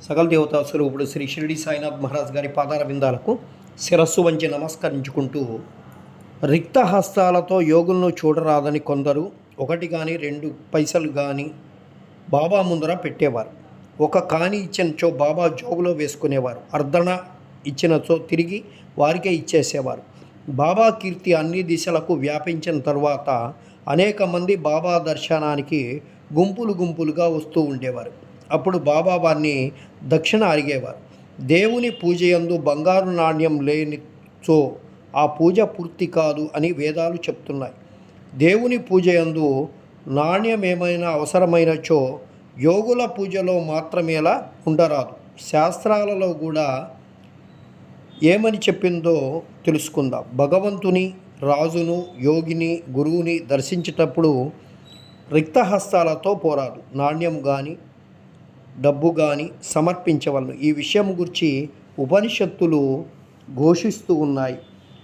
సకల దేవతా స్వరూపుడు శ్రీ షిరిడి సాయినాథ్ మహారాజ్ గారి పాదార బిందాలకు శిరస్సు వంచి నమస్కరించుకుంటూ, రిక్త హస్తాలతో యోగులను చూడరాదని కొందరు ఒకటి కానీ 2 పైసలు కానీ బాబా ముందర పెట్టేవారు. ఒక కాని ఇచ్చినచో బాబా జోబులో వేసుకునేవారు. అర్ధన ఇచ్చినచో తిరిగి వారికే ఇచ్చేసేవారు. బాబా కీర్తి అన్ని దిశలకు వ్యాపించిన తరువాత అనేక మంది బాబా దర్శనానికి గుంపులుగా వస్తూ ఉండేవారు. అప్పుడు బాబా వారిని దక్షిణ అడిగేవారు. దేవుని పూజయందు బంగారు నాణ్యం లేనిచో ఆ పూజ పూర్తి కాదు అని వేదాలు చెప్తున్నాయి. దేవుని పూజయందు నాణ్యం ఏమైనా అవసరమైనచో యోగుల పూజలో మాత్రమేలా ఉండరాదు. శాస్త్రాలలో కూడా ఏమని చెప్పిందో తెలుసుకుందాం. భగవంతుని, రాజును, యోగిని, గురువుని దర్శించేటప్పుడు రిక్తహస్తాలతో పోరాదు. నాణ్యం కానీ డబ్బు కానీ సమర్పించవలను. ఈ విషయం గురించి ఉపనిషత్తులు ఘోషిస్తూ ఉన్నాయి.